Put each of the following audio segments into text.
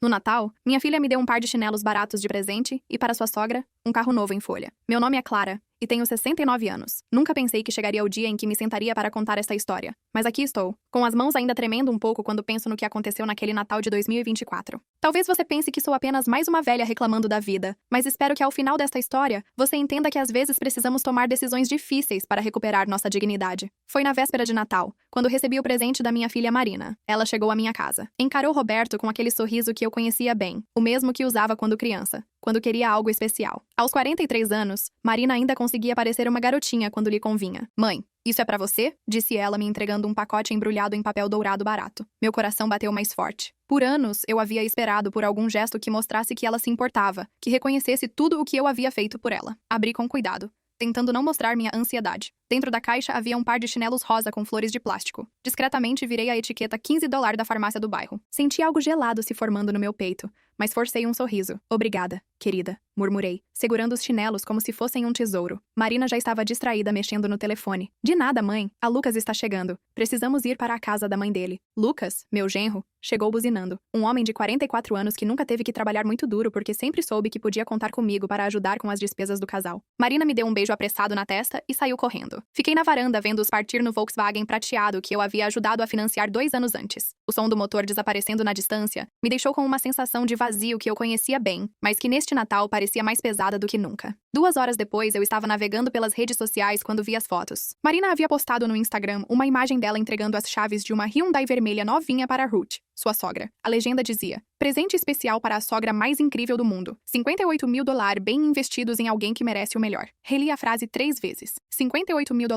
No Natal, minha filha me deu um par de chinelos baratos de presente e, para sua sogra, um carro novo em folha. Meu nome é Clara e tenho 69 anos. Nunca pensei que chegaria o dia em que me sentaria para contar esta história. Mas aqui estou, com as mãos ainda tremendo um pouco quando penso no que aconteceu naquele Natal de 2024. Talvez você pense que sou apenas mais uma velha reclamando da vida, mas espero que ao final desta história, você entenda que às vezes precisamos tomar decisões difíceis para recuperar nossa dignidade. Foi na véspera de Natal, quando recebi o presente da minha filha Marina. Ela chegou à minha casa. Encarou Roberto com aquele sorriso que eu conhecia bem, o mesmo que usava quando criança, quando queria algo especial. Aos 43 anos, Marina ainda conseguia parecer uma garotinha quando lhe convinha. Mãe, isso é pra você? Disse ela, me entregando um pacote embrulhado em papel dourado barato. Meu coração bateu mais forte. Por anos, eu havia esperado por algum gesto que mostrasse que ela se importava, que reconhecesse tudo o que eu havia feito por ela. Abri com cuidado, tentando não mostrar minha ansiedade. Dentro da caixa havia um par de chinelos rosa com flores de plástico. Discretamente virei a etiqueta $15 da farmácia do bairro. Senti algo gelado se formando no meu peito, mas forcei um sorriso. Obrigada, querida, murmurei, segurando os chinelos como se fossem um tesouro. Marina já estava distraída mexendo no telefone. De nada, mãe. A Lucas está chegando. Precisamos ir para a casa da mãe dele. Lucas, meu genro, chegou buzinando. Um homem de 44 anos que nunca teve que trabalhar muito duro porque sempre soube que podia contar comigo para ajudar com as despesas do casal. Marina me deu um beijo apressado na testa e saiu correndo. Fiquei na varanda vendo-os partir no Volkswagen prateado que eu havia ajudado a financiar 2 anos antes. O som do motor desaparecendo na distância me deixou com uma sensação de vazio que eu conhecia bem, mas que neste Natal parecia mais pesada do que nunca. 2 horas depois, eu estava navegando pelas redes sociais quando vi as fotos. Marina havia postado no Instagram uma imagem dela entregando as chaves de uma Hyundai vermelha novinha para Ruth, sua sogra. A legenda dizia: presente especial para a sogra mais incrível do mundo. $58 mil bem investidos em alguém que merece o melhor. Reli a frase 3 vezes. $58 mil.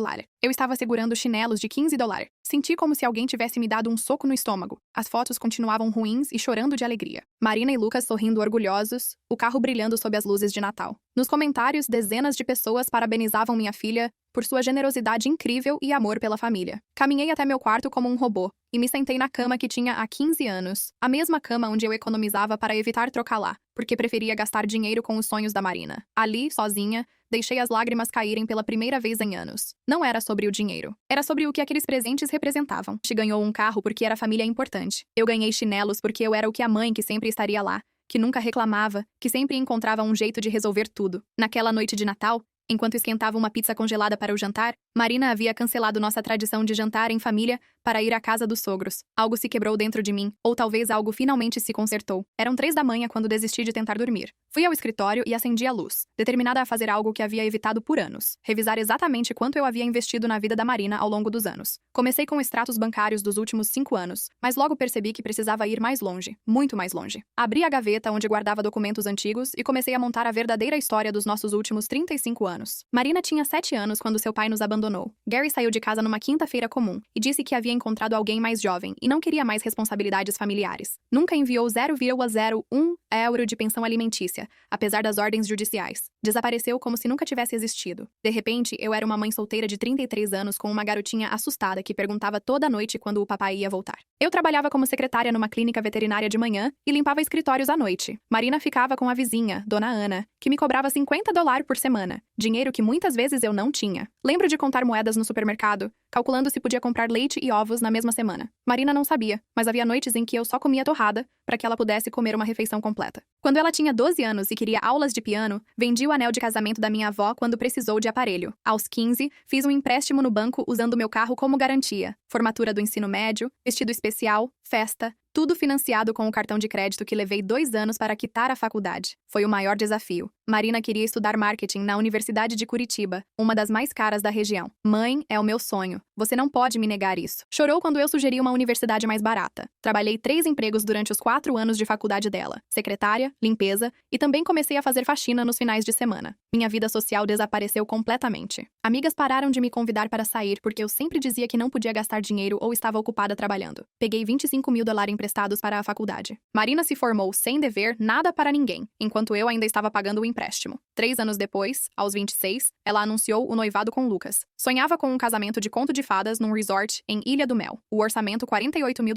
Eu estava segurando chinelos de $15. Senti como se alguém tivesse me dado um soco no estômago. As fotos continuavam ruins e chorando de alegria. Marina e Lucas sorrindo orgulhosos, o carro brilhando sob as luzes de Natal. Nos comentários, dezenas de pessoas parabenizavam minha filha por sua generosidade incrível e amor pela família. Caminhei até meu quarto como um robô e me sentei na cama que tinha há 15 anos, a mesma cama onde eu economizava para evitar trocar lá, porque preferia gastar dinheiro com os sonhos da Marina. Ali, sozinha, deixei as lágrimas caírem pela primeira vez em anos. Não era sobre o dinheiro. Era sobre o que aqueles presentes representavam. Te ganhou um carro porque era família importante. Eu ganhei chinelos porque eu era o que a mãe que sempre estaria lá, que nunca reclamava, que sempre encontrava um jeito de resolver tudo. Naquela noite de Natal, enquanto esquentava uma pizza congelada para o jantar, Marina havia cancelado nossa tradição de jantar em família para ir à casa dos sogros. Algo se quebrou dentro de mim, ou talvez algo finalmente se consertou. Eram 3 da manhã quando desisti de tentar dormir. Fui ao escritório e acendi a luz, determinada a fazer algo que havia evitado por anos: revisar exatamente quanto eu havia investido na vida da Marina ao longo dos anos. Comecei com extratos bancários dos últimos 5 anos, mas logo percebi que precisava ir mais longe, muito mais longe. Abri a gaveta onde guardava documentos antigos e comecei a montar a verdadeira história dos nossos últimos 35 anos. Marina tinha 7 anos quando seu pai nos abandonou. Gary saiu de casa numa quinta-feira comum e disse que havia encontrado alguém mais jovem e não queria mais responsabilidades familiares. Nunca enviou 0,01 euro de pensão alimentícia, apesar das ordens judiciais. Desapareceu como se nunca tivesse existido. De repente, eu era uma mãe solteira de 33 anos com uma garotinha assustada que perguntava toda noite quando o papai ia voltar. Eu trabalhava como secretária numa clínica veterinária de manhã e limpava escritórios à noite. Marina ficava com a vizinha, Dona Ana, que me cobrava $50 por semana, dinheiro que muitas vezes eu não tinha. Lembro de contar moedas no supermercado, calculando se podia comprar leite e ovos na mesma semana. Marina não sabia, mas havia noites em que eu só comia torrada para que ela pudesse comer uma refeição completa. Quando ela tinha 12 anos e queria aulas de piano, vendi o anel de casamento da minha avó quando precisou de aparelho. Aos 15, fiz um empréstimo no banco usando meu carro como garantia. Formatura do ensino médio, vestido especial, festa, tudo financiado com o cartão de crédito que levei 2 anos para quitar a faculdade. Foi o maior desafio. Marina queria estudar marketing na Universidade de Curitiba, uma das mais caras da região. Mãe, é o meu sonho. Você não pode me negar isso. Chorou quando eu sugeri uma universidade mais barata. Trabalhei 3 empregos durante os 4 anos de faculdade dela: secretária, limpeza e também comecei a fazer faxina nos finais de semana. Minha vida social desapareceu completamente. Amigas pararam de me convidar para sair porque eu sempre dizia que não podia gastar dinheiro ou estava ocupada trabalhando. Peguei $25 mil emprestados para a faculdade. Marina se formou sem dever nada para ninguém, enquanto eu ainda estava pagando o empréstimo. 3 anos depois, aos 26, ela anunciou o noivado com Lucas. Sonhava com um casamento de conto de fadas num resort em Ilha do Mel. O orçamento $48 mil.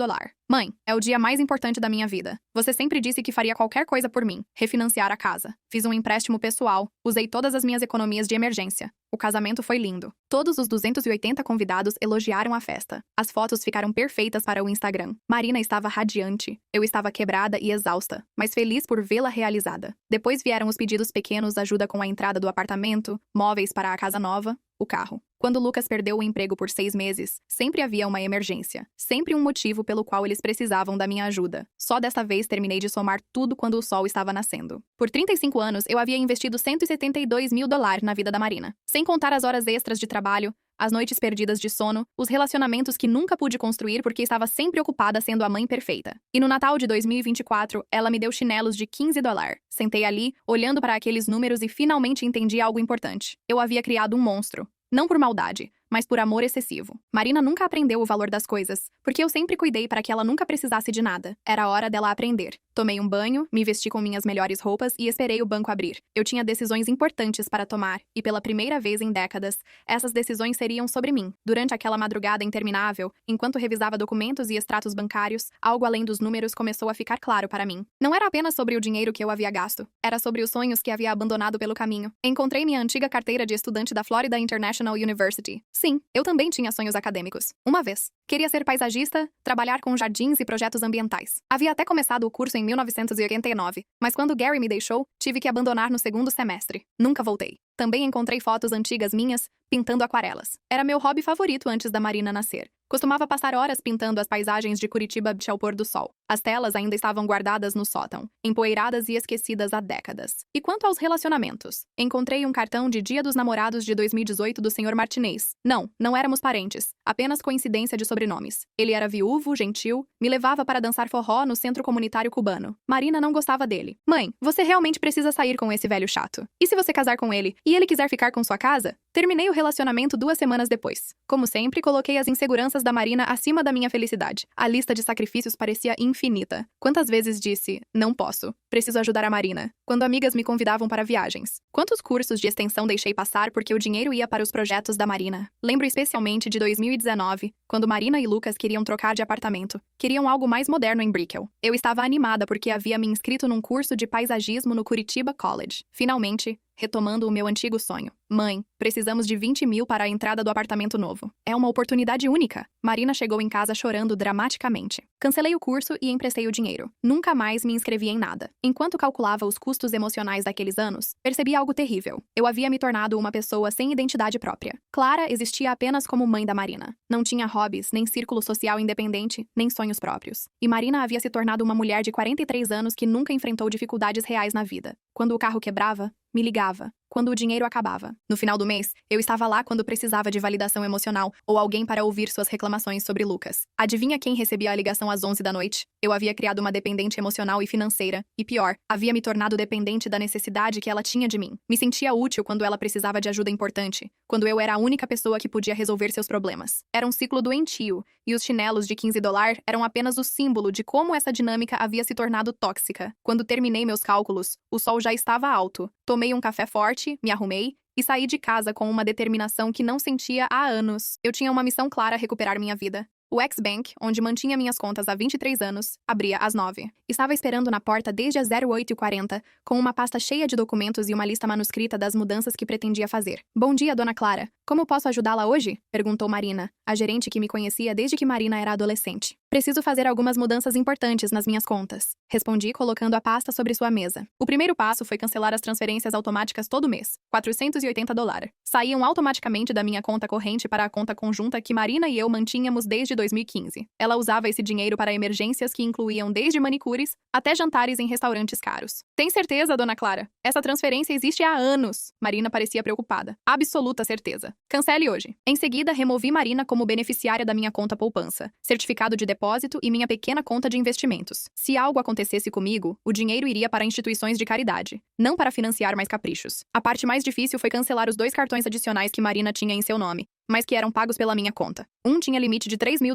Mãe, é o dia mais importante da minha vida. Você sempre disse que faria qualquer coisa por mim. Refinanciar a casa. Fiz um empréstimo pessoal. Usei todas as minhas economias de emergência. O casamento foi lindo. Todos os 280 convidados elogiaram a festa. As fotos ficaram perfeitas para o Instagram. Marina estava radiante. Eu estava quebrada e exausta, mas feliz por vê-la realizada. Depois vieram os pedidos pequenos, ajuda com a entrada do apartamento, móveis para a casa nova, o carro. Quando Lucas perdeu o emprego por 6 meses, sempre havia uma emergência. Sempre um motivo pelo qual eles precisavam da minha ajuda. Só dessa vez terminei de somar tudo quando o sol estava nascendo. Por 35 anos, eu havia investido $172 mil na vida da Marina. Sem contar as horas extras de trabalho, as noites perdidas de sono, os relacionamentos que nunca pude construir porque estava sempre ocupada sendo a mãe perfeita. E no Natal de 2024, ela me deu chinelos de $15. Sentei ali, olhando para aqueles números e finalmente entendi algo importante. Eu havia criado um monstro. Não por maldade, mas por amor excessivo. Marina nunca aprendeu o valor das coisas, porque eu sempre cuidei para que ela nunca precisasse de nada. Era hora dela aprender. Tomei um banho, me vesti com minhas melhores roupas e esperei o banco abrir. Eu tinha decisões importantes para tomar, e pela primeira vez em décadas, essas decisões seriam sobre mim. Durante aquela madrugada interminável, enquanto revisava documentos e extratos bancários, algo além dos números começou a ficar claro para mim. Não era apenas sobre o dinheiro que eu havia gasto, era sobre os sonhos que havia abandonado pelo caminho. Encontrei minha antiga carteira de estudante da Florida International University. Sim, eu também tinha sonhos acadêmicos. Uma vez. Queria ser paisagista, trabalhar com jardins e projetos ambientais. Havia até começado o curso em 1989, mas quando Gary me deixou, tive que abandonar no segundo semestre. Nunca voltei. Também encontrei fotos antigas minhas, pintando aquarelas. Era meu hobby favorito antes da Marina nascer. Costumava passar horas pintando as paisagens de Curitiba ao pôr do sol. As telas ainda estavam guardadas no sótão, empoeiradas e esquecidas há décadas. E quanto aos relacionamentos? Encontrei um cartão de Dia dos Namorados de 2018 do Sr. Martinez. Não éramos parentes, apenas coincidência de sobrenomes. Ele era viúvo, gentil, me levava para dançar forró no centro comunitário cubano. Marina não gostava dele. Mãe, você realmente precisa sair com esse velho chato. E se você casar com ele, e ele quiser ficar com sua casa? Terminei o relacionamento 2 semanas depois. Como sempre, coloquei as inseguranças da Marina acima da minha felicidade. A lista de sacrifícios parecia infinita. Quantas vezes disse, não posso, preciso ajudar a Marina, quando amigas me convidavam para viagens. Quantos cursos de extensão deixei passar porque o dinheiro ia para os projetos da Marina. Lembro especialmente de 2019, quando Marina e Lucas queriam trocar de apartamento. Queriam algo mais moderno em Brickell. Eu estava animada porque havia me inscrito num curso de paisagismo no Curitiba College. Finalmente, retomando o meu antigo sonho. Mãe, precisamos de 20 mil para a entrada do apartamento novo. É uma oportunidade única. Marina chegou em casa chorando dramaticamente. Cancelei o curso e emprestei o dinheiro. Nunca mais me inscrevi em nada. Enquanto calculava os custos emocionais daqueles anos, percebi algo terrível. Eu havia me tornado uma pessoa sem identidade própria. Clara existia apenas como mãe da Marina. Não tinha hobbies, nem círculo social independente, nem sonhos próprios. E Marina havia se tornado uma mulher de 43 anos que nunca enfrentou dificuldades reais na vida. Quando o carro quebrava, me ligava. Quando o dinheiro acabava. No final do mês, eu estava lá quando precisava de validação emocional ou alguém para ouvir suas reclamações sobre Lucas. Adivinha quem recebia a ligação às 11 da noite? Eu havia criado uma dependente emocional e financeira. E pior, havia me tornado dependente da necessidade que ela tinha de mim. Me sentia útil quando ela precisava de ajuda importante. Quando eu era a única pessoa que podia resolver seus problemas. Era um ciclo doentio. E os chinelos de $15 eram apenas o símbolo de como essa dinâmica havia se tornado tóxica. Quando terminei meus cálculos, o sol já estava alto. Tomei um café forte, me arrumei e saí de casa com uma determinação que não sentia há anos. Eu tinha uma missão clara: recuperar minha vida. O X-Bank, onde mantinha minhas contas há 23 anos, abria às 9. Estava esperando na porta desde as 08h40, com uma pasta cheia de documentos e uma lista manuscrita das mudanças que pretendia fazer. Bom dia, Dona Clara. Como posso ajudá-la hoje? Perguntou Marina, a gerente que me conhecia desde que Marina era adolescente. Preciso fazer algumas mudanças importantes nas minhas contas. Respondi, colocando a pasta sobre sua mesa. O primeiro passo foi cancelar as transferências automáticas todo mês. $480. Saíam automaticamente da minha conta corrente para a conta conjunta que Marina e eu mantínhamos desde 2015. Ela usava esse dinheiro para emergências que incluíam desde manicures até jantares em restaurantes caros. Tem certeza, Dona Clara? Essa transferência existe há anos. Marina parecia preocupada. Absoluta certeza. Cancele hoje. Em seguida, removi Marina como beneficiária da minha conta poupança, certificado de depósito e minha pequena conta de investimentos. Se algo acontecesse comigo, o dinheiro iria para instituições de caridade, não para financiar mais caprichos. A parte mais difícil foi cancelar os 2 cartões adicionais que Marina tinha em seu nome, mas que eram pagos pela minha conta. Um tinha limite de $3 mil,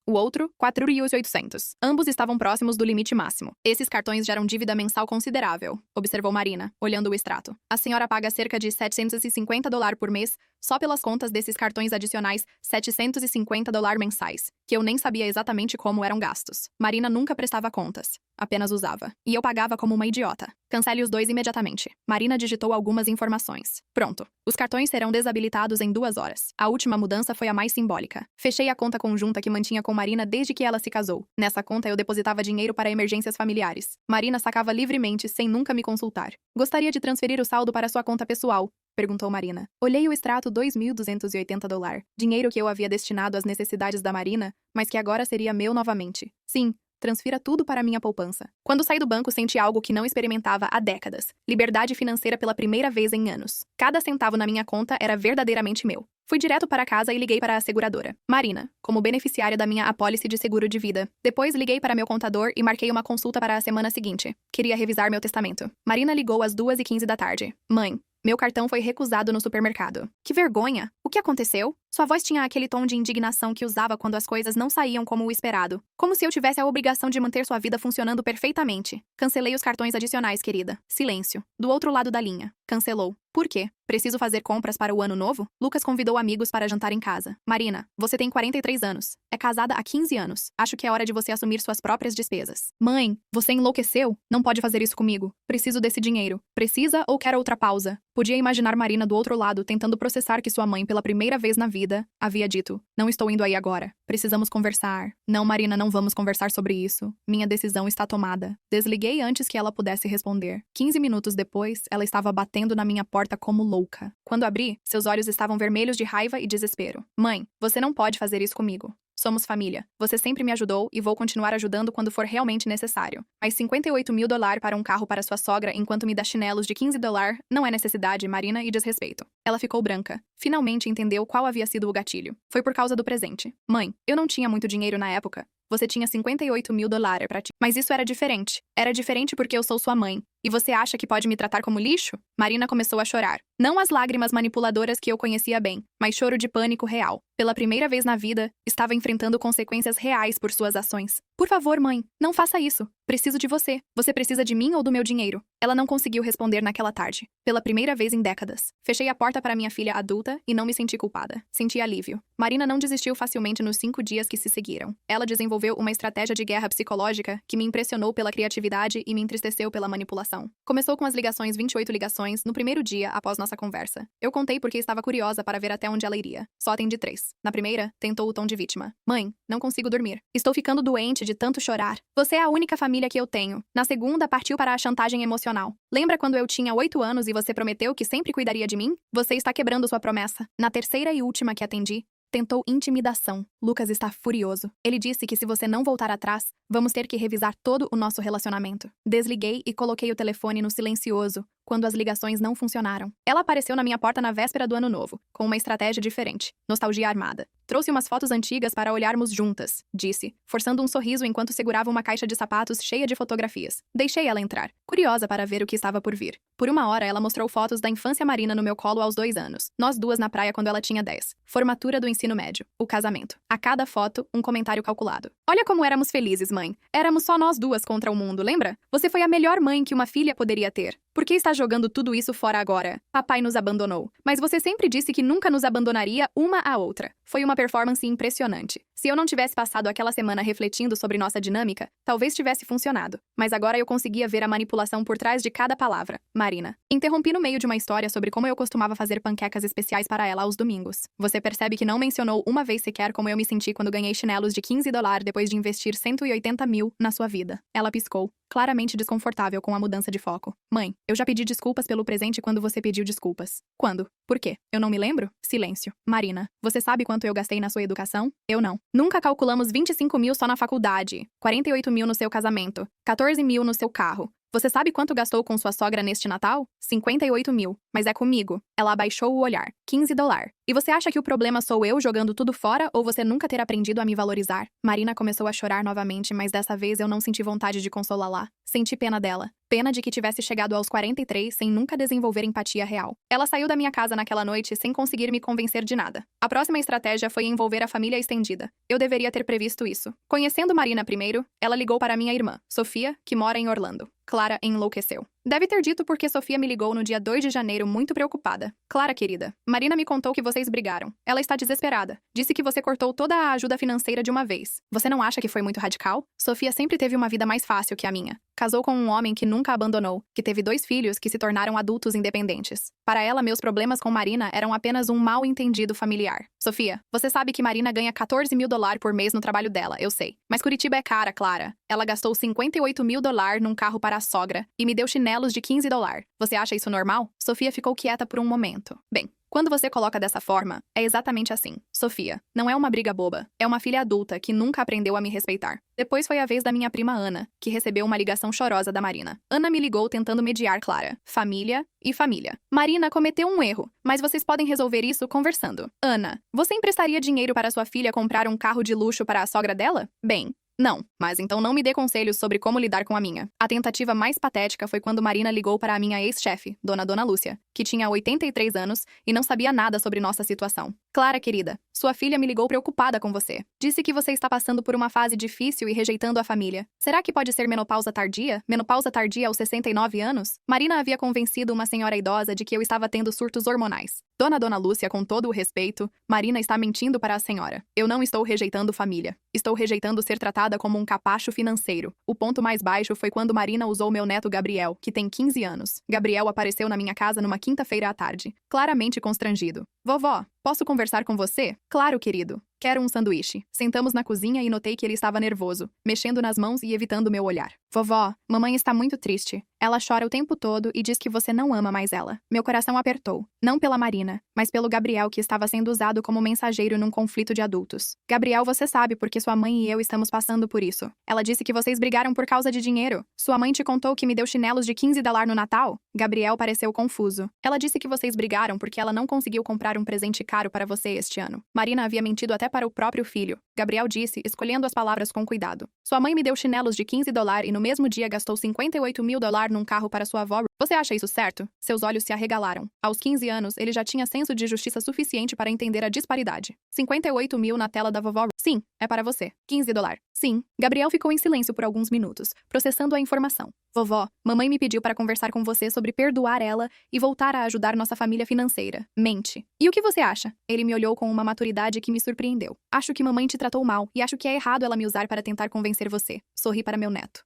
o outro, $4.800. Ambos estavam próximos do limite máximo. Esses cartões geram dívida mensal considerável, observou Marina, olhando o extrato. A senhora paga cerca de $750 por mês Só pelas contas desses cartões adicionais $750 mensais, que eu nem sabia exatamente como eram gastos. Marina nunca prestava contas, apenas usava. E eu pagava como uma idiota. Cancele os dois imediatamente. Marina digitou algumas informações. Pronto. Os cartões serão desabilitados em 2 horas. A última mudança foi a mais simbólica. Fechei a conta conjunta que mantinha com Marina desde que ela se casou. Nessa conta eu depositava dinheiro para emergências familiares. Marina sacava livremente, sem nunca me consultar. Gostaria de transferir o saldo para sua conta pessoal? Perguntou Marina. Olhei o extrato $2.280. Dinheiro que eu havia destinado às necessidades da Marina, mas que agora seria meu novamente. Sim. Transfira tudo para minha poupança. Quando saí do banco, senti algo que não experimentava há décadas. Liberdade financeira pela primeira vez em anos. Cada centavo na minha conta era verdadeiramente meu. Fui direto para casa e liguei para a seguradora, Marina, como beneficiária da minha apólice de seguro de vida. Depois liguei para meu contador e marquei uma consulta para a semana seguinte. Queria revisar meu testamento. Marina ligou às 2h15 da tarde. Mãe, meu cartão foi recusado no supermercado. Que vergonha! O que aconteceu? Sua voz tinha aquele tom de indignação que usava quando as coisas não saíam como o esperado. Como se eu tivesse a obrigação de manter sua vida funcionando perfeitamente. Cancelei os cartões adicionais, querida. Silêncio. Do outro lado da linha. Cancelou. Por quê? Preciso fazer compras para o ano novo? Lucas convidou amigos para jantar em casa. Marina, você tem 43 anos. É casada há 15 anos. Acho que é hora de você assumir suas próprias despesas. Mãe, você enlouqueceu? Não pode fazer isso comigo. Preciso desse dinheiro. Precisa ou quer outra pausa? Podia imaginar Marina do outro lado tentando processar que sua mãe, pela primeira vez na vida, havia dito: não estou indo aí agora. Precisamos conversar. Não, Marina, não vamos conversar sobre isso. Minha decisão está tomada. Desliguei antes que ela pudesse responder. 15 minutos depois, ela estava batendo na minha porta como louca. Quando abri, seus olhos estavam vermelhos de raiva e desespero. Mãe, você não pode fazer isso comigo. Somos família. Você sempre me ajudou e vou continuar ajudando quando for realmente necessário. Mas $58.000 para um carro para sua sogra enquanto me dá chinelos de $15 não é necessidade, Marina, e desrespeito. Ela ficou branca. Finalmente entendeu qual havia sido o gatilho. Foi por causa do presente. Mãe, eu não tinha muito dinheiro na época. Você tinha $58.000 para ti. Mas isso era diferente. Era diferente porque eu sou sua mãe. E você acha que pode me tratar como lixo? Marina começou a chorar. Não as lágrimas manipuladoras que eu conhecia bem, mas choro de pânico real. Pela primeira vez na vida, estava enfrentando consequências reais por suas ações. Por favor, mãe, não faça isso. Preciso de você. Você precisa de mim ou do meu dinheiro? Ela não conseguiu responder naquela tarde. Pela primeira vez em décadas. Fechei a porta para minha filha adulta e não me senti culpada. Senti alívio. Marina não desistiu facilmente nos 5 dias que se seguiram. Ela desenvolveu uma estratégia de guerra psicológica que me impressionou pela criatividade e me entristeceu pela manipulação. Começou com as ligações, 28 ligações, no primeiro dia após nossa conversa. Eu contei porque estava curiosa para ver até onde ela iria. Só atendi 3. Na primeira, tentou o tom de vítima. Mãe, não consigo dormir. Estou ficando doente de tanto chorar. Você é a única família que eu tenho. Na segunda, partiu para a chantagem emocional. Lembra quando eu tinha 8 anos e você prometeu que sempre cuidaria de mim? Você está quebrando sua promessa. Na terceira e última que atendi, tentou intimidação. Lucas está furioso. Ele disse que se você não voltar atrás, vamos ter que revisar todo o nosso relacionamento. Desliguei e coloquei o telefone no silencioso quando as ligações não funcionaram. Ela apareceu na minha porta na véspera do ano novo, com uma estratégia diferente. Nostalgia armada. Trouxe umas fotos antigas para olharmos juntas, disse, forçando um sorriso enquanto segurava uma caixa de sapatos cheia de fotografias. Deixei ela entrar, curiosa para ver o que estava por vir. Por 1 hora, ela mostrou fotos da infância Marina no meu colo aos 2 anos. Nós duas na praia quando ela tinha 10. Formatura do ensino médio. O casamento. A cada foto, um comentário calculado. Olha como éramos felizes, mãe. Éramos só nós duas contra o mundo, lembra? Você foi a melhor mãe que uma filha poderia ter. Por que está jogando tudo isso fora agora? Papai nos abandonou. Mas você sempre disse que nunca nos abandonaria uma à outra. Foi uma performance impressionante. Se eu não tivesse passado aquela semana refletindo sobre nossa dinâmica, talvez tivesse funcionado. Mas agora eu conseguia ver a manipulação por trás de cada palavra. Marina. Interrompi no meio de uma história sobre como eu costumava fazer panquecas especiais para ela aos domingos. Você percebe que não mencionou uma vez sequer como eu me senti quando ganhei chinelos de $15 depois de investir 180 mil na sua vida. Ela piscou, claramente desconfortável com a mudança de foco. Mãe, eu já pedi desculpas pelo presente quando você pediu desculpas. Quando? Por quê? Eu não me lembro? Silêncio. Marina, você sabe quanto eu gastei na sua educação? Eu não. Nunca calculamos 25 mil só na faculdade, 48 mil no seu casamento, 14 mil no seu carro. Você sabe quanto gastou com sua sogra neste Natal? 58 mil. Mas é comigo. Ela abaixou o olhar. $15. E você acha que o problema sou eu jogando tudo fora ou você nunca ter aprendido a me valorizar? Marina começou a chorar novamente, mas dessa vez eu não senti vontade de consolá-la. Senti pena dela. Pena de que tivesse chegado aos 43 sem nunca desenvolver empatia real. Ela saiu da minha casa naquela noite sem conseguir me convencer de nada. A próxima estratégia foi envolver a família estendida. Eu deveria ter previsto isso. Conhecendo Marina primeiro, ela ligou para minha irmã, Sofia, que mora em Orlando. Clara enlouqueceu. Deve ter dito porque Sofia me ligou no dia 2 de janeiro muito preocupada. Clara, querida, Marina me contou que vocês brigaram. Ela está desesperada. Disse que você cortou toda a ajuda financeira de uma vez. Você não acha que foi muito radical? Sofia sempre teve uma vida mais fácil que a minha. Casou com um homem que nunca a abandonou, que teve 2 filhos que se tornaram adultos independentes. Para ela, meus problemas com Marina eram apenas um mal-entendido familiar. Sofia, você sabe que Marina ganha $14 mil por mês no trabalho dela, eu sei. Mas Curitiba é cara, Clara. Ela gastou $58 mil num carro para a sogra e me deu chinelos de $15. Você acha isso normal? Sofia ficou quieta por um momento. Bem, quando você coloca dessa forma, é exatamente assim. Sofia, não é uma briga boba. É uma filha adulta que nunca aprendeu a me respeitar. Depois foi a vez da minha prima Ana, que recebeu uma ligação chorosa da Marina. Ana me ligou tentando mediar Clara. Família e família. Marina cometeu um erro, mas vocês podem resolver isso conversando. Ana, você emprestaria dinheiro para sua filha comprar um carro de luxo para a sogra dela? Bem, não, mas então não me dê conselhos sobre como lidar com a minha. A tentativa mais patética foi quando Marina ligou para a minha ex-chefe, Dona Lúcia, que tinha 83 anos e não sabia nada sobre nossa situação. Clara, querida, sua filha me ligou preocupada com você. Disse que você está passando por uma fase difícil e rejeitando a família. Será que pode ser menopausa tardia? Menopausa tardia aos 69 anos? Marina havia convencido uma senhora idosa de que eu estava tendo surtos hormonais. Dona Lúcia, com todo o respeito, Marina está mentindo para a senhora. Eu não estou rejeitando família. Estou rejeitando ser tratada como um capacho financeiro. O ponto mais baixo foi quando Marina usou meu neto Gabriel, que tem 15 anos. Gabriel apareceu na minha casa numa quinta-feira à tarde, claramente constrangido. Vovó, posso conversar com você? Claro, querido. Quero um sanduíche. Sentamos na cozinha e notei que ele estava nervoso, mexendo nas mãos e evitando meu olhar. Vovó, mamãe está muito triste. Ela chora o tempo todo e diz que você não ama mais ela. Meu coração apertou. Não pela Marina, mas pelo Gabriel, que estava sendo usado como mensageiro num conflito de adultos. Gabriel, você sabe porque sua mãe e eu estamos passando por isso. Ela disse que vocês brigaram por causa de dinheiro. Sua mãe te contou que me deu chinelos de $15 no Natal? Gabriel pareceu confuso. Ela disse que vocês brigaram porque ela não conseguiu comprar um presente caro para você este ano. Marina havia mentido até para o próprio filho. Gabriel disse, escolhendo as palavras com cuidado. Sua mãe me deu chinelos de $15 e no mesmo dia gastou $58 mil num carro para sua avó. Você acha isso certo? Seus olhos se arregalaram. Aos 15 anos, ele já tinha senso de justiça suficiente para entender a disparidade. 58 mil na tela da vovó. Sim, é para você. $15. Sim. Gabriel ficou em silêncio por alguns minutos, processando a informação. Vovó, mamãe me pediu para conversar com você sobre perdoar ela e voltar a ajudar nossa família financeira. Mente. E o que você acha? Ele me olhou com uma maturidade que me surpreendeu. Acho que mamãe te tratou mal e acho que é errado ela me usar para tentar convencer você. Sorri para meu neto.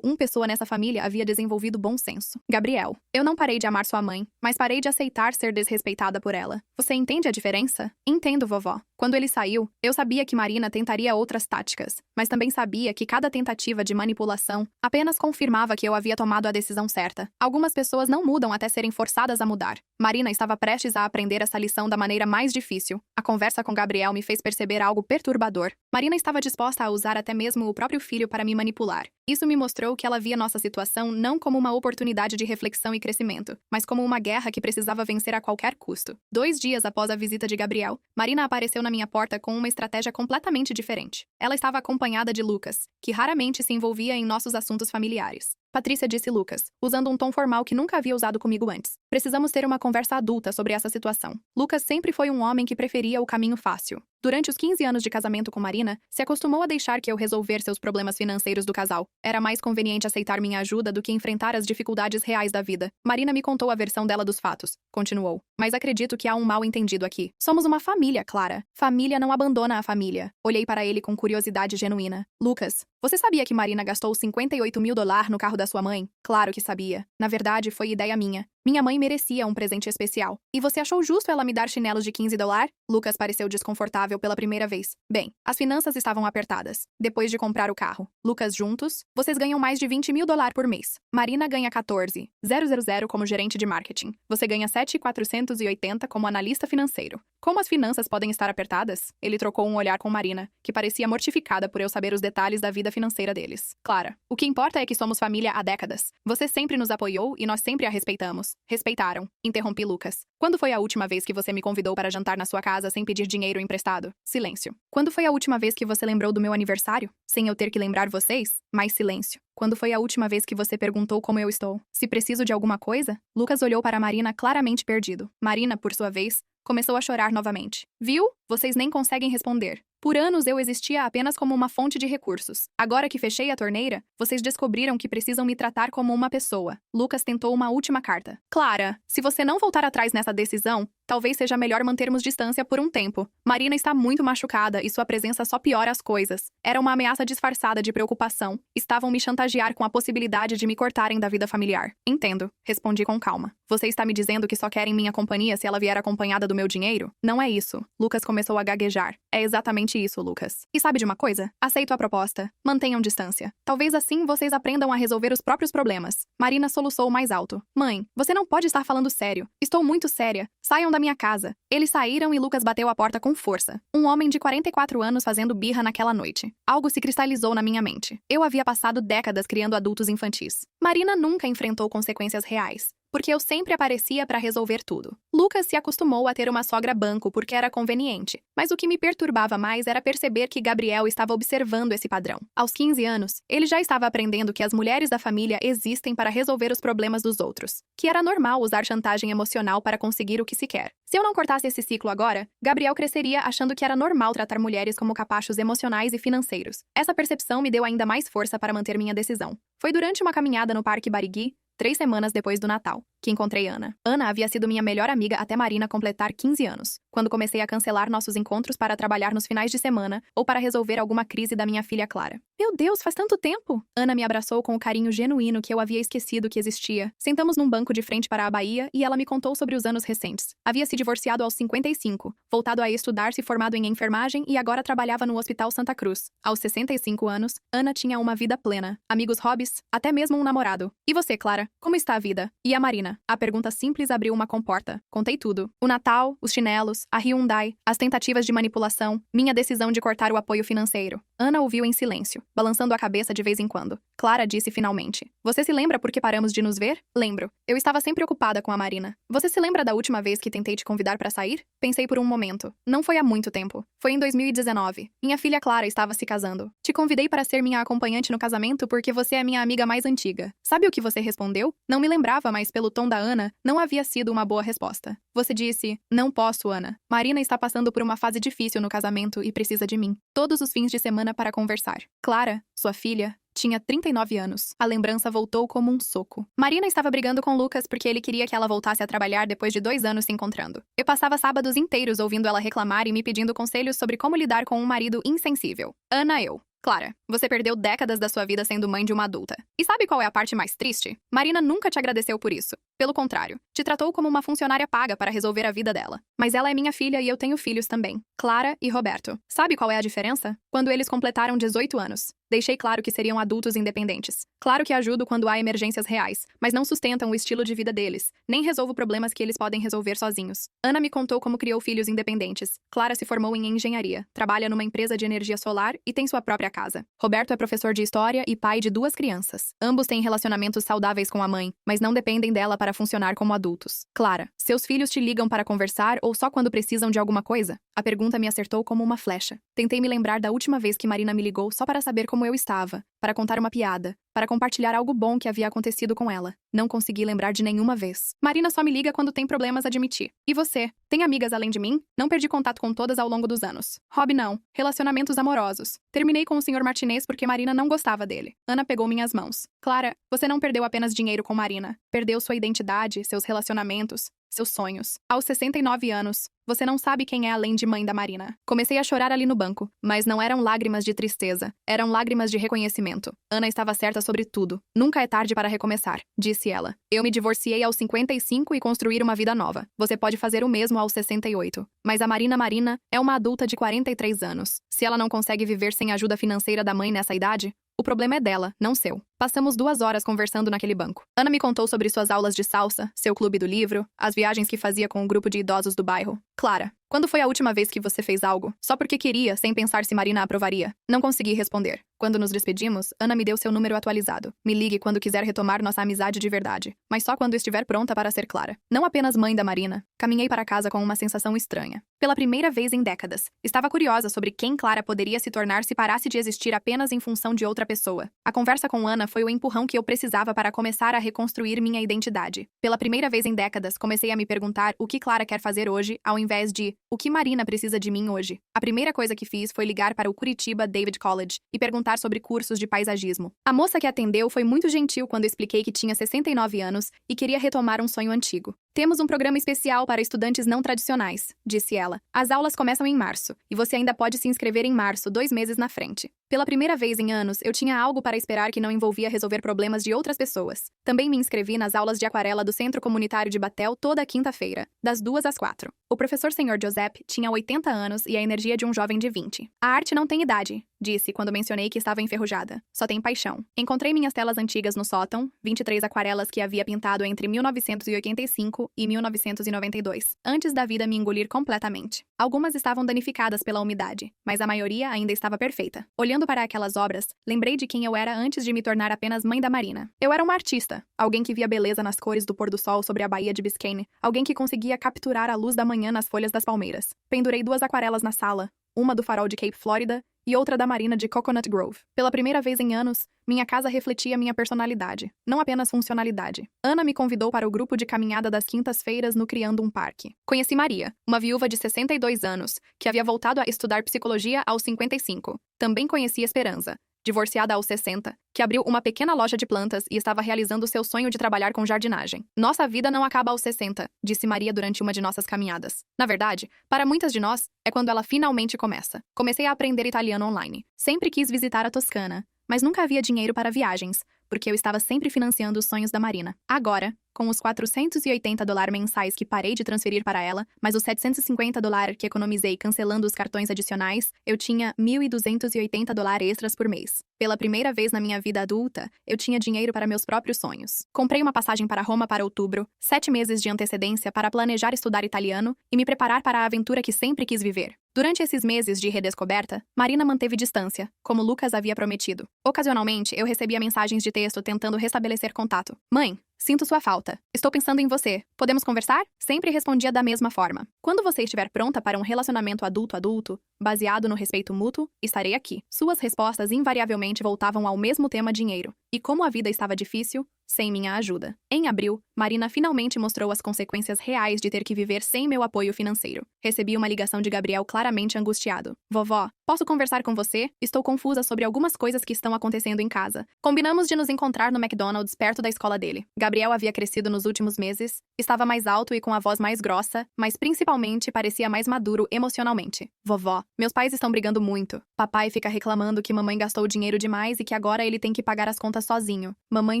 Pessoa nessa família havia desenvolvido bom senso. Gabriel, eu não parei de amar sua mãe, mas parei de aceitar ser desrespeitada por ela. Você entende a diferença? Entendo, vovó. Quando ele saiu, eu sabia que Marina tentaria outras táticas, mas também sabia que cada tentativa de manipulação apenas confirmava que eu havia tomado a decisão certa. Algumas pessoas não mudam até serem forçadas a mudar. Marina estava prestes a aprender essa lição da maneira mais difícil. A conversa com Gabriel me fez perceber algo perturbador. Marina estava disposta a usar até mesmo o próprio filho para me manipular. Isso me mostrou que ela via nossa situação não como uma oportunidade de reflexão e crescimento, mas como uma guerra que precisava vencer a qualquer custo. 2 dias após a visita de Gabriel, Marina apareceu na minha porta com uma estratégia completamente diferente. Ela estava acompanhada de Lucas, que raramente se envolvia em nossos assuntos familiares. Patrícia, disse Lucas, usando um tom formal que nunca havia usado comigo antes. Precisamos ter uma conversa adulta sobre essa situação. Lucas sempre foi um homem que preferia o caminho fácil. Durante os 15 anos de casamento com Marina, se acostumou a deixar que eu resolver seus problemas financeiros do casal. Era mais conveniente aceitar minha ajuda do que enfrentar as dificuldades reais da vida. Marina me contou a versão dela dos fatos. Continuou. Mas acredito que há um mal-entendido aqui. Somos uma família, Clara. Família não abandona a família. Olhei para ele com curiosidade genuína. Lucas, você sabia que Marina gastou $58 mil no carro da sua mãe? Claro que sabia. Na verdade, foi ideia minha. Minha mãe merecia um presente especial. E você achou justo ela me dar chinelos de $15? Lucas pareceu desconfortável pela primeira vez. Bem, as finanças estavam apertadas. Depois de comprar o carro, Lucas, juntos, vocês ganham mais de $20 mil por mês. Marina ganha 14.000 como gerente de marketing. Você ganha 7.480 como analista financeiro. Como as finanças podem estar apertadas? Ele trocou um olhar com Marina, que parecia mortificada por eu saber os detalhes da vida financeira deles. Clara, o que importa é que somos família há décadas. Você sempre nos apoiou e nós sempre a respeitamos. Respeitaram. Interrompi Lucas. Quando foi a última vez que você me convidou para jantar na sua casa sem pedir dinheiro emprestado? Silêncio. Quando foi a última vez que você lembrou do meu aniversário? Sem eu ter que lembrar vocês? Mais silêncio. Quando foi a última vez que você perguntou como eu estou? Se preciso de alguma coisa? Lucas olhou para Marina claramente perdido. Marina, por sua vez, começou a chorar novamente. Viu? Vocês nem conseguem responder. Por anos eu existia apenas como uma fonte de recursos. Agora que fechei a torneira, vocês descobriram que precisam me tratar como uma pessoa. Lucas tentou uma última carta. Clara, se você não voltar atrás nessa decisão, talvez seja melhor mantermos distância por um tempo. Marina está muito machucada e sua presença só piora as coisas. Era uma ameaça disfarçada de preocupação. Estavam me chantagear com a possibilidade de me cortarem da vida familiar. Entendo, respondi com calma. Você está me dizendo que só querem minha companhia se ela vier acompanhada do meu dinheiro? Não é isso. Lucas começou a gaguejar. É exatamente isso, Lucas. E sabe de uma coisa? Aceito a proposta. Mantenham distância. Talvez assim vocês aprendam a resolver os próprios problemas. Marina soluçou mais alto. Mãe, você não pode estar falando sério. Estou muito séria. Saiam da minha casa. Eles saíram e Lucas bateu a porta com força. Um homem de 44 anos fazendo birra naquela noite. Algo se cristalizou na minha mente. Eu havia passado décadas criando adultos infantis. Marina nunca enfrentou consequências reais, porque eu sempre aparecia para resolver tudo. Lucas se acostumou a ter uma sogra banco porque era conveniente, mas o que me perturbava mais era perceber que Gabriel estava observando esse padrão. Aos 15 anos, ele já estava aprendendo que as mulheres da família existem para resolver os problemas dos outros, que era normal usar chantagem emocional para conseguir o que se quer. Se eu não cortasse esse ciclo agora, Gabriel cresceria achando que era normal tratar mulheres como capachos emocionais e financeiros. Essa percepção me deu ainda mais força para manter minha decisão. Foi durante uma caminhada no Parque Barigui, 3 semanas depois do Natal, que encontrei Ana. Ana havia sido minha melhor amiga até Marina completar 15 anos, quando comecei a cancelar nossos encontros para trabalhar nos finais de semana ou para resolver alguma crise da minha filha Clara. Meu Deus, faz tanto tempo! Ana me abraçou com o carinho genuíno que eu havia esquecido que existia. Sentamos num banco de frente para a Bahia e ela me contou sobre os anos recentes. Havia se divorciado aos 55, voltado a estudar, se formado em enfermagem e agora trabalhava no Hospital Santa Cruz. Aos 65 anos, Ana tinha uma vida plena, amigos, hobbies, até mesmo um namorado. E você, Clara? Como está a vida? E a Marina? A pergunta simples abriu uma comporta. Contei tudo. O Natal, os chinelos, a Hyundai, as tentativas de manipulação, minha decisão de cortar o apoio financeiro. Ana ouviu em silêncio, balançando a cabeça de vez em quando. Clara disse finalmente. Você se lembra por que paramos de nos ver? Lembro. Eu estava sempre ocupada com a Marina. Você se lembra da última vez que tentei te convidar para sair? Pensei por um momento. Não foi há muito tempo. Foi em 2019. Minha filha Clara estava se casando. Te convidei para ser minha acompanhante no casamento porque você é minha amiga mais antiga. Sabe o que você respondeu? Não me lembrava, mas pelo tom da Ana, não havia sido uma boa resposta. Você disse, não posso, Ana. Marina está passando por uma fase difícil no casamento e precisa de mim. Todos os fins de semana para conversar. Clara, sua filha, tinha 39 anos. A lembrança voltou como um soco. Marina estava brigando com Lucas porque ele queria que ela voltasse a trabalhar depois de 2 anos se encontrando. Eu passava sábados inteiros ouvindo ela reclamar e me pedindo conselhos sobre como lidar com um marido insensível. Ana, eu. Clara, você perdeu décadas da sua vida sendo mãe de uma adulta. E sabe qual é a parte mais triste? Marina nunca te agradeceu por isso. Pelo contrário, te tratou como uma funcionária paga para resolver a vida dela. Mas ela é minha filha e eu tenho filhos também. Clara e Roberto. Sabe qual é a diferença? Quando eles completaram 18 anos. Deixei claro que seriam adultos independentes. Claro que ajudo quando há emergências reais, mas não sustentam o estilo de vida deles, nem resolvo problemas que eles podem resolver sozinhos. Ana me contou como criou filhos independentes. Clara se formou em engenharia, trabalha numa empresa de energia solar e tem sua própria casa. Roberto é professor de história e pai de 2 crianças. Ambos têm relacionamentos saudáveis com a mãe, mas não dependem dela para funcionar como adultos. Clara, seus filhos te ligam para conversar ou só quando precisam de alguma coisa? A pergunta me acertou como uma flecha. Tentei me lembrar da última vez que Marina me ligou só para saber como eu estava, para contar uma piada, para compartilhar algo bom que havia acontecido com ela. Não consegui lembrar de nenhuma vez. Marina só me liga quando tem problemas, admiti. E você? Tem amigas além de mim? Não perdi contato com todas ao longo dos anos. Hobby não. Relacionamentos amorosos. Terminei com o Sr. Martinez porque Marina não gostava dele. Ana pegou minhas mãos. Clara, você não perdeu apenas dinheiro com Marina. Perdeu sua identidade, seus relacionamentos, seus sonhos. Aos 69 anos, você não sabe quem é além de mãe da Marina. Comecei a chorar ali no banco, mas não eram lágrimas de tristeza, eram lágrimas de reconhecimento. Ana estava certa sobre tudo. Nunca é tarde para recomeçar, disse ela. Eu me divorciei aos 55 e construir uma vida nova. Você pode fazer o mesmo aos 68. Mas a Marina é uma adulta de 43 anos. Se ela não consegue viver sem a ajuda financeira da mãe nessa idade, o problema é dela, não seu. Passamos 2 horas conversando naquele banco. Ana me contou sobre suas aulas de salsa, seu clube do livro, as viagens que fazia com o grupo de idosos do bairro. Clara, quando foi a última vez que você fez algo, só porque queria, sem pensar se Marina aprovaria? Não consegui responder. Quando nos despedimos, Ana me deu seu número atualizado. Me ligue quando quiser retomar nossa amizade de verdade, mas só quando estiver pronta para ser Clara. Não apenas mãe da Marina. Caminhei para casa com uma sensação estranha. Pela primeira vez em décadas, estava curiosa sobre quem Clara poderia se tornar se parasse de existir apenas em função de outra pessoa. A conversa com Ana foi o empurrão que eu precisava para começar a reconstruir minha identidade. Pela primeira vez em décadas, comecei a me perguntar o que Clara quer fazer hoje, ao invés de o que Marina precisa de mim hoje. A primeira coisa que fiz foi ligar para o Curitiba David College e perguntar sobre cursos de paisagismo. A moça que atendeu foi muito gentil quando expliquei que tinha 69 anos e queria retomar um sonho antigo. Temos um programa especial para estudantes não tradicionais, disse ela. As aulas começam em março, e você ainda pode se inscrever em março, 2 meses na frente. Pela primeira vez em anos, eu tinha algo para esperar que não envolvia resolver problemas de outras pessoas. Também me inscrevi nas aulas de aquarela do Centro Comunitário de Batel toda quinta-feira, das 2 às 4. O professor Sr. Josep tinha 80 anos e a energia de um jovem de 20. A arte não tem idade, disse quando mencionei que estava enferrujada. Só tem paixão. Encontrei minhas telas antigas no sótão, 23 aquarelas que havia pintado entre 1985 e 1992, antes da vida me engolir completamente. Algumas estavam danificadas pela umidade, mas a maioria ainda estava perfeita. Olhando para aquelas obras, lembrei de quem eu era antes de me tornar apenas mãe da Marina. Eu era uma artista, alguém que via beleza nas cores do pôr do sol sobre a Baía de Biscayne, alguém que conseguia capturar a luz da manhã nas folhas das palmeiras. Pendurei 2 aquarelas na sala, uma do farol de Cape Florida e outra da marina de Coconut Grove. Pela primeira vez em anos, minha casa refletia minha personalidade, não apenas funcionalidade. Ana me convidou para o grupo de caminhada das quintas-feiras no Criando um Parque. Conheci Maria, uma viúva de 62 anos, que havia voltado a estudar psicologia aos 55. Também conheci Esperança, divorciada aos 60, que abriu uma pequena loja de plantas e estava realizando seu sonho de trabalhar com jardinagem. Nossa vida não acaba aos 60, disse Maria durante uma de nossas caminhadas. Na verdade, para muitas de nós, é quando ela finalmente começa. Comecei a aprender italiano online. Sempre quis visitar a Toscana, mas nunca havia dinheiro para viagens, porque eu estava sempre financiando os sonhos da Marina. Agora, com os $480 mensais que parei de transferir para ela, mais os $750 que economizei cancelando os cartões adicionais, eu tinha $1.280 extras por mês. Pela primeira vez na minha vida adulta, eu tinha dinheiro para meus próprios sonhos. Comprei uma passagem para Roma para outubro, 7 meses de antecedência para planejar estudar italiano e me preparar para a aventura que sempre quis viver. Durante esses meses de redescoberta, Marina manteve distância, como Lucas havia prometido. Ocasionalmente, eu recebia mensagens de texto tentando restabelecer contato. Mãe, sinto sua falta. Estou pensando em você. Podemos conversar? Sempre respondia da mesma forma. Quando você estiver pronta para um relacionamento adulto-adulto, baseado no respeito mútuo, estarei aqui. Suas respostas invariavelmente voltavam ao mesmo tema dinheiro. E como a vida estava difícil, sem minha ajuda. Em abril, Marina finalmente mostrou as consequências reais de ter que viver sem meu apoio financeiro. Recebi uma ligação de Gabriel claramente angustiado. Vovó, posso conversar com você? Estou confusa sobre algumas coisas que estão acontecendo em casa. Combinamos de nos encontrar no McDonald's perto da escola dele. Gabriel havia crescido nos últimos meses, estava mais alto e com a voz mais grossa, mas principalmente parecia mais maduro emocionalmente. Vovó, meus pais estão brigando muito. Papai fica reclamando que mamãe gastou dinheiro demais e que agora ele tem que pagar as contas sozinho. Mamãe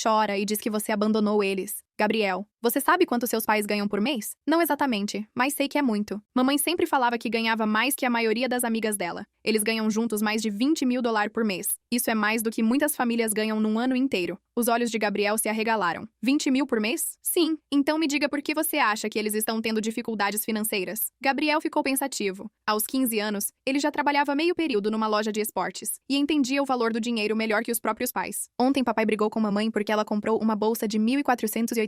chora e diz que você abandonou eles. Gabriel, você sabe quanto seus pais ganham por mês? Não exatamente, mas sei que é muito. Mamãe sempre falava que ganhava mais que a maioria das amigas dela. Eles ganham juntos mais de $20.000 por mês. Isso é mais do que muitas famílias ganham num ano inteiro. Os olhos de Gabriel se arregalaram. 20 mil por mês? Sim. Então me diga por que você acha que eles estão tendo dificuldades financeiras. Gabriel ficou pensativo. Aos 15 anos, ele já trabalhava meio período numa loja de esportes e entendia o valor do dinheiro melhor que os próprios pais. Ontem papai brigou com mamãe porque ela comprou uma bolsa de $1.480.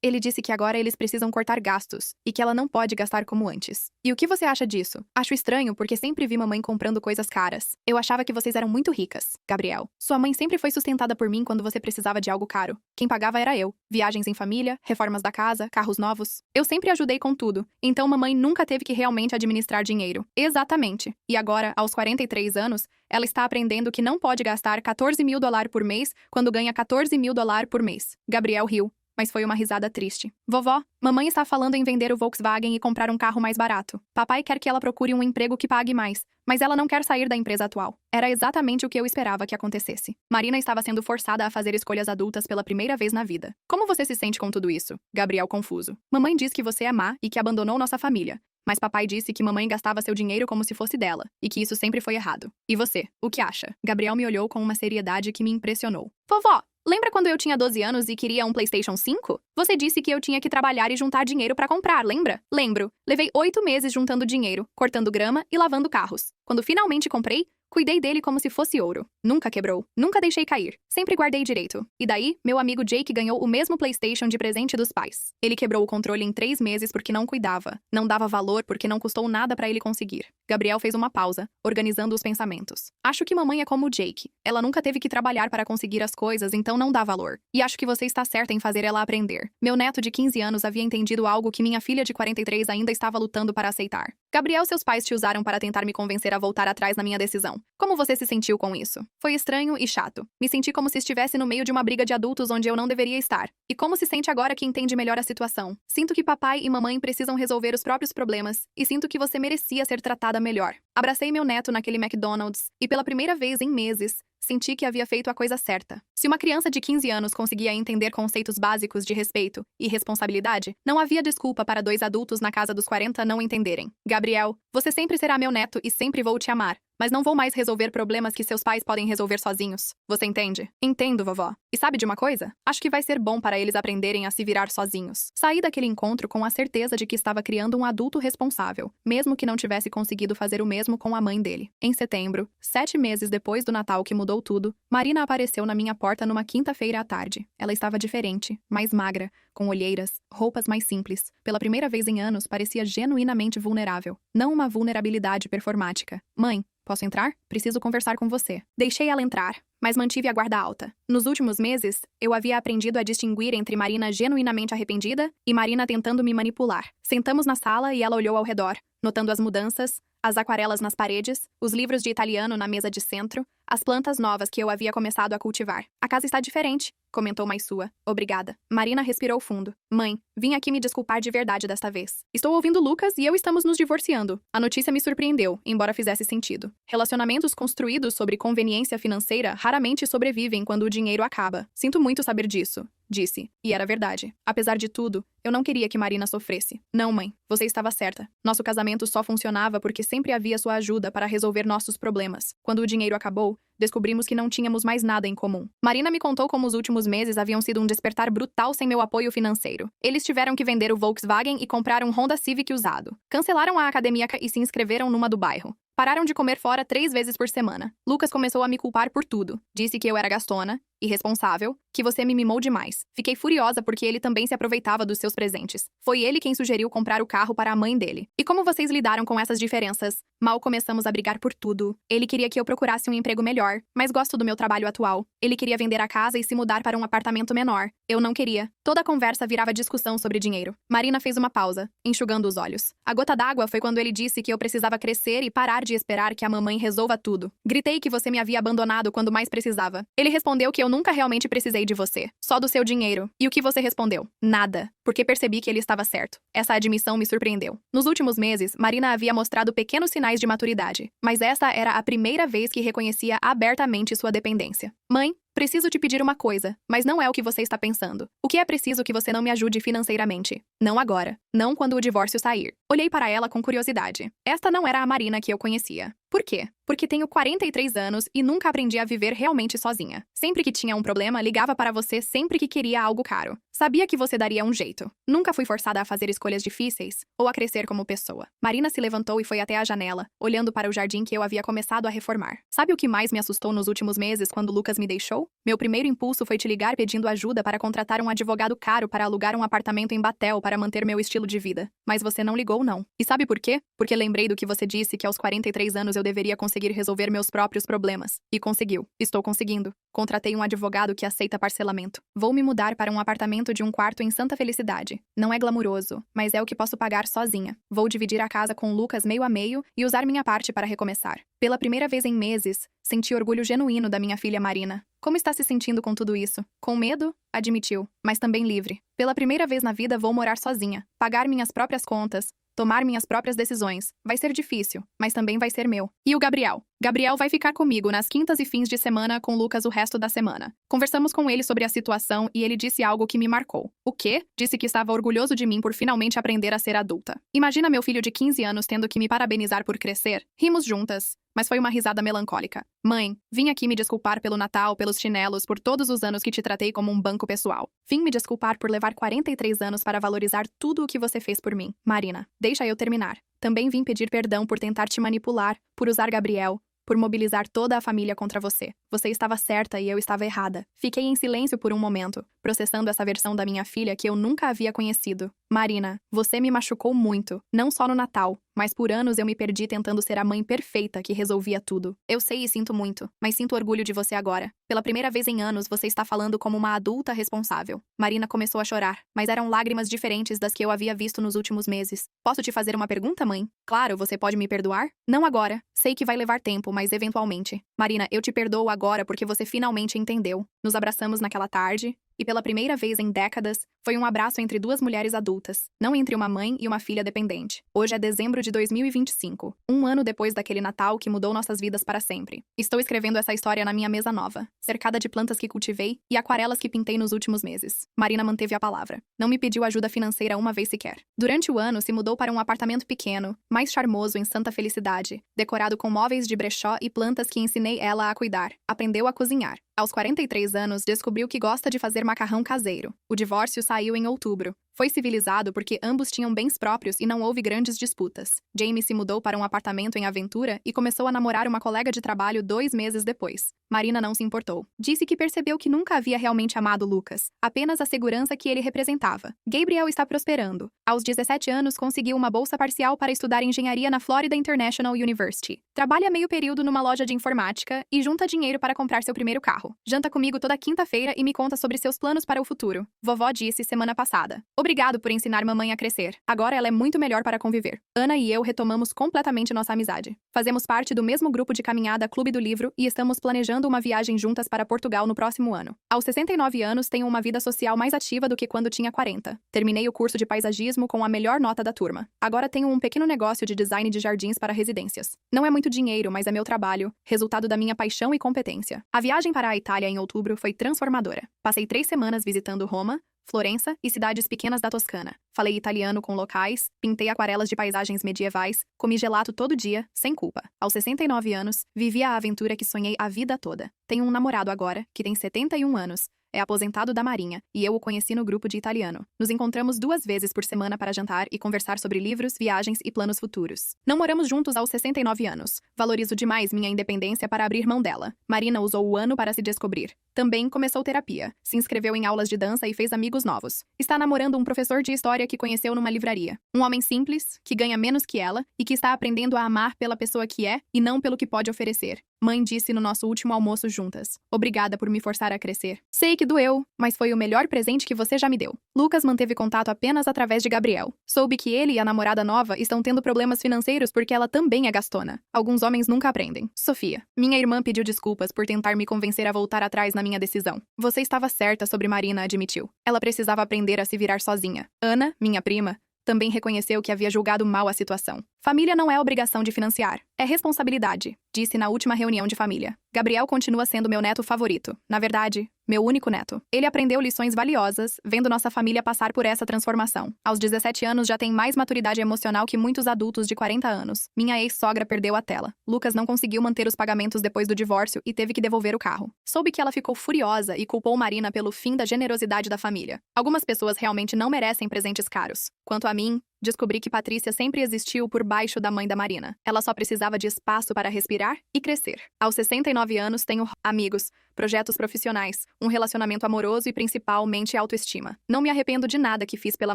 Ele disse que agora eles precisam cortar gastos e que ela não pode gastar como antes. E o que você acha disso? Acho estranho porque sempre vi mamãe comprando coisas caras. Eu achava que vocês eram muito ricas. Gabriel, sua mãe sempre foi sustentada por mim quando você precisava de algo caro. Quem pagava era eu. Viagens em família, reformas da casa, carros novos. Eu sempre ajudei com tudo. Então mamãe nunca teve que realmente administrar dinheiro. Exatamente. E agora, aos 43 anos, ela está aprendendo que não pode gastar $14.000 por mês quando ganha $14.000 por mês. Gabriel riu, mas foi uma risada triste. Vovó, mamãe está falando em vender o Volkswagen e comprar um carro mais barato. Papai quer que ela procure um emprego que pague mais, mas ela não quer sair da empresa atual. Era exatamente o que eu esperava que acontecesse. Marina estava sendo forçada a fazer escolhas adultas pela primeira vez na vida. Como você se sente com tudo isso? Gabriel confuso. Mamãe diz que você é má e que abandonou nossa família. Mas papai disse que mamãe gastava seu dinheiro como se fosse dela, e que isso sempre foi errado. E você, o que acha? Gabriel me olhou com uma seriedade que me impressionou. Vovó, lembra quando eu tinha 12 anos e queria um PlayStation 5? Você disse que eu tinha que trabalhar e juntar dinheiro para comprar, lembra? Lembro. Levei 8 meses juntando dinheiro, cortando grama e lavando carros. Quando finalmente comprei, Cuidei dele como se fosse ouro. Nunca quebrou. Nunca deixei cair. Sempre guardei direito. E daí, meu amigo Jake ganhou o mesmo PlayStation de presente dos pais. Ele quebrou o controle em 3 meses porque não cuidava. Não dava valor porque não custou nada pra ele conseguir. Gabriel fez uma pausa, organizando os pensamentos. Acho que mamãe é como o Jake. Ela nunca teve que trabalhar para conseguir as coisas, então não dá valor. E acho que você está certa em fazer ela aprender. Meu neto de 15 anos havia entendido algo que minha filha de 43 ainda estava lutando para aceitar. Gabriel, seus pais te usaram para tentar me convencer a voltar atrás na minha decisão. Como você se sentiu com isso? Foi estranho e chato. Me senti como se estivesse no meio de uma briga de adultos onde eu não deveria estar. E como se sente agora que entende melhor a situação? Sinto que papai e mamãe precisam resolver os próprios problemas, e sinto que você merecia ser tratada melhor. Abracei meu neto naquele McDonald's, e pela primeira vez em meses, senti que havia feito a coisa certa. Se uma criança de 15 anos conseguia entender conceitos básicos de respeito e responsabilidade, não havia desculpa para 2 adultos na casa dos 40 não entenderem. Gabriel, você sempre será meu neto e sempre vou te amar. Mas não vou mais resolver problemas que seus pais podem resolver sozinhos. Você entende? Entendo, vovó. E sabe de uma coisa? Acho que vai ser bom para eles aprenderem a se virar sozinhos. Saí daquele encontro com a certeza de que estava criando um adulto responsável, mesmo que não tivesse conseguido fazer o mesmo com a mãe dele. Em setembro, 7 meses depois do Natal que mudou tudo, Marina apareceu na minha porta numa quinta-feira à tarde. Ela estava diferente, mais magra, com olheiras, roupas mais simples. Pela primeira vez em anos, parecia genuinamente vulnerável. Não uma vulnerabilidade performática. Mãe, posso entrar? Preciso conversar com você. Deixei ela entrar, mas mantive a guarda alta. Nos últimos meses, eu havia aprendido a distinguir entre Marina genuinamente arrependida e Marina tentando me manipular. Sentamos na sala e ela olhou ao redor, notando as mudanças, as aquarelas nas paredes, os livros de italiano na mesa de centro, as plantas novas que eu havia começado a cultivar. A casa está diferente, comentou mais sua. Obrigada. Marina respirou fundo. Mãe, vim aqui me desculpar de verdade desta vez. Estou ouvindo Lucas e eu estamos nos divorciando. A notícia me surpreendeu, embora fizesse sentido. Relacionamentos construídos sobre conveniência financeira raramente sobrevivem quando o dinheiro acaba. Sinto muito saber disso, disse. E era verdade. Apesar de tudo, eu não queria que Marina sofresse. Não, mãe, você estava certa. Nosso casamento só funcionava porque sempre havia sua ajuda para resolver nossos problemas. Quando o dinheiro acabou, descobrimos que não tínhamos mais nada em comum. Marina me contou como os últimos meses haviam sido um despertar brutal sem meu apoio financeiro. Eles tiveram que vender o Volkswagen e comprar um Honda Civic usado. Cancelaram a academia e se inscreveram numa do bairro. Pararam de comer fora 3 vezes por semana. Lucas começou a me culpar por tudo. Disse que eu era gastona, irresponsável, que você me mimou demais. Fiquei furiosa porque ele também se aproveitava dos seus presentes. Foi ele quem sugeriu comprar o carro para a mãe dele. E como vocês lidaram com essas diferenças? Mal começamos a brigar por tudo. Ele queria que eu procurasse um emprego melhor, mas gosto do meu trabalho atual. Ele queria vender a casa e se mudar para um apartamento menor. Eu não queria. Toda a conversa virava discussão sobre dinheiro. Marina fez uma pausa, enxugando os olhos. A gota d'água foi quando ele disse que eu precisava crescer e parar de esperar que a mamãe resolva tudo. Gritei que você me havia abandonado quando mais precisava. Ele respondeu que eu nunca realmente precisei de você, só do seu dinheiro. E o que você respondeu? Nada, porque percebi que ele estava certo. Essa admissão me surpreendeu. Nos últimos meses, Marina havia mostrado pequenos sinais de maturidade, mas essa era a primeira vez que reconhecia abertamente sua dependência. Mãe, preciso te pedir uma coisa, mas não é o que você está pensando. O que é preciso que você não me ajude financeiramente? Não agora. Não quando o divórcio sair. Olhei para ela com curiosidade. Esta não era a Marina que eu conhecia. Por quê? Porque tenho 43 anos e nunca aprendi a viver realmente sozinha. Sempre que tinha um problema, ligava para você sempre que queria algo caro. Sabia que você daria um jeito. Nunca fui forçada a fazer escolhas difíceis ou a crescer como pessoa. Marina se levantou e foi até a janela, olhando para o jardim que eu havia começado a reformar. Sabe o que mais me assustou nos últimos meses quando Lucas me deixou? Meu primeiro impulso foi te ligar pedindo ajuda para contratar um advogado caro para alugar um apartamento em Batel para manter meu estilo de vida. Mas você não ligou, não. E sabe por quê? Porque lembrei do que você disse que aos 43 anos eu deveria conseguir resolver meus próprios problemas. E conseguiu. Estou conseguindo. Contratei um advogado que aceita parcelamento. Vou me mudar para um apartamento de um quarto em Santa Felicidade. Não é glamuroso, mas é o que posso pagar sozinha. Vou dividir a casa com Lucas meio a meio e usar minha parte para recomeçar. Pela primeira vez em meses, senti orgulho genuíno da minha filha Marina. Como está se sentindo com tudo isso? Com medo? Admitiu, mas também livre. Pela primeira vez na vida vou morar sozinha, pagar minhas próprias contas, tomar minhas próprias decisões. Vai ser difícil, mas também vai ser meu. E o Gabriel? Gabriel vai ficar comigo nas quintas e fins de semana com Lucas o resto da semana. Conversamos com ele sobre a situação e ele disse algo que me marcou. O quê? Disse que estava orgulhoso de mim por finalmente aprender a ser adulta. Imagina meu filho de 15 anos tendo que me parabenizar por crescer. Rimos juntas, mas foi uma risada melancólica. Mãe, vim aqui me desculpar pelo Natal, pelos chinelos, por todos os anos que te tratei como um banco pessoal. Vim me desculpar por levar 43 anos para valorizar tudo o que você fez por mim. Marina, deixa eu terminar. Também vim pedir perdão por tentar te manipular, por usar Gabriel, por mobilizar toda a família contra você. Você estava certa e eu estava errada. Fiquei em silêncio por um momento, processando essa versão da minha filha que eu nunca havia conhecido. Marina, você me machucou muito, não só no Natal, mas por anos eu me perdi tentando ser a mãe perfeita que resolvia tudo. Eu sei e sinto muito, mas sinto orgulho de você agora. Pela primeira vez em anos, você está falando como uma adulta responsável. Marina começou a chorar, mas eram lágrimas diferentes das que eu havia visto nos últimos meses. Posso te fazer uma pergunta, mãe? Claro, você pode me perdoar? Não agora. Sei que vai levar tempo, mas eventualmente. Marina, eu te perdoo agora porque você finalmente entendeu. Nos abraçamos naquela tarde, e pela primeira vez em décadas, foi um abraço entre duas mulheres adultas, não entre uma mãe e uma filha dependente. Hoje é dezembro de 2025, um ano depois daquele Natal que mudou nossas vidas para sempre. Estou escrevendo essa história na minha mesa nova, cercada de plantas que cultivei e aquarelas que pintei nos últimos meses. Marina manteve a palavra. Não me pediu ajuda financeira uma vez sequer. Durante o ano, se mudou para um apartamento pequeno, mais charmoso em Santa Felicidade, decorado com móveis de brechó e plantas que ensinei ela a cuidar. Aprendeu a cozinhar. Aos 43 anos, descobriu que gosta de fazer macarrão caseiro. O divórcio saiu em outubro. Foi civilizado porque ambos tinham bens próprios e não houve grandes disputas. Jamie se mudou para um apartamento em Aventura e começou a namorar uma colega de trabalho 2 meses depois. Marina não se importou. Disse que percebeu que nunca havia realmente amado Lucas, apenas a segurança que ele representava. Gabriel está prosperando. Aos 17 anos, conseguiu uma bolsa parcial para estudar engenharia na Florida International University. Trabalha meio período numa loja de informática e junta dinheiro para comprar seu primeiro carro. Janta comigo toda quinta-feira e me conta sobre seus planos para o futuro. Vovó disse semana passada. Obrigado por ensinar mamãe a crescer. Agora ela é muito melhor para conviver. Ana e eu retomamos completamente nossa amizade. Fazemos parte do mesmo grupo de caminhada Clube do Livro e estamos planejando uma viagem juntas para Portugal no próximo ano. Aos 69 anos, tenho uma vida social mais ativa do que quando tinha 40. Terminei o curso de paisagismo com a melhor nota da turma. Agora tenho um pequeno negócio de design de jardins para residências. Não é muito dinheiro, mas é meu trabalho, resultado da minha paixão e competência. A viagem para a Itália em outubro foi transformadora. Passei 3 semanas visitando Roma, Florença e cidades pequenas da Toscana. Falei italiano com locais, pintei aquarelas de paisagens medievais, comi gelato todo dia, sem culpa. Aos 69 anos, vivi a aventura que sonhei a vida toda. Tenho um namorado agora, que tem 71 anos, é aposentado da Marinha, e eu o conheci no grupo de italiano. Nos encontramos 2 vezes por semana para jantar e conversar sobre livros, viagens e planos futuros. Não moramos juntos aos 69 anos. Valorizo demais minha independência para abrir mão dela. Marina usou o ano para se descobrir. Também começou terapia. Se inscreveu em aulas de dança e fez amigos novos. Está namorando um professor de história que conheceu numa livraria. Um homem simples, que ganha menos que ela e que está aprendendo a amar pela pessoa que é e não pelo que pode oferecer. Mãe disse no nosso último almoço juntas. Obrigada por me forçar a crescer. Sei que doeu, mas foi o melhor presente que você já me deu. Lucas manteve contato apenas através de Gabriel. Soube que ele e a namorada nova estão tendo problemas financeiros porque ela também é gastona. Alguns homens nunca aprendem. Sofia. Minha irmã pediu desculpas por tentar me convencer a voltar atrás na minha decisão. Você estava certa sobre Marina, admitiu. Ela precisava aprender a se virar sozinha. Ana, minha prima, também reconheceu que havia julgado mal a situação. Família não é obrigação de financiar, é responsabilidade, disse na última reunião de família. Gabriel continua sendo meu neto favorito. Na verdade, meu único neto. Ele aprendeu lições valiosas, vendo nossa família passar por essa transformação. Aos 17 anos já tem mais maturidade emocional que muitos adultos de 40 anos. Minha ex-sogra perdeu a tela. Lucas não conseguiu manter os pagamentos depois do divórcio e teve que devolver o carro. Soube que ela ficou furiosa e culpou Marina pelo fim da generosidade da família. Algumas pessoas realmente não merecem presentes caros. Quanto a mim, descobri que Patrícia sempre existiu por baixo da mãe da Marina. Ela só precisava de espaço para respirar e crescer. Aos 69 anos, tenho amigos, projetos profissionais, um relacionamento amoroso e principalmente autoestima. Não me arrependo de nada que fiz pela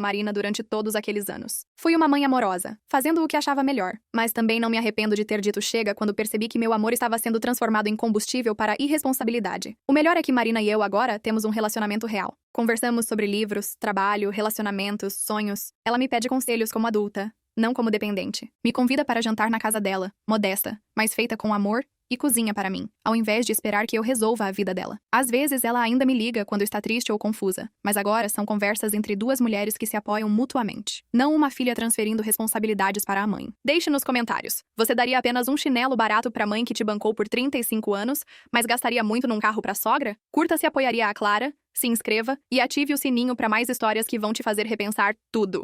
Marina durante todos aqueles anos. Fui uma mãe amorosa, fazendo o que achava melhor. Mas também não me arrependo de ter dito chega quando percebi que meu amor estava sendo transformado em combustível para a irresponsabilidade. O melhor é que Marina e eu agora temos um relacionamento real. Conversamos sobre livros, trabalho, relacionamentos, sonhos. Ela me pede conselhos como adulta, não como dependente. Me convida para jantar na casa dela, modesta, mas feita com amor, e cozinha para mim, ao invés de esperar que eu resolva a vida dela. Às vezes ela ainda me liga quando está triste ou confusa, mas agora são conversas entre duas mulheres que se apoiam mutuamente, não uma filha transferindo responsabilidades para a mãe. Deixe nos comentários. Você daria apenas um chinelo barato para a mãe que te bancou por 35 anos, mas gastaria muito num carro para a sogra? Curta se apoiaria a Clara, se inscreva e ative o sininho para mais histórias que vão te fazer repensar tudo.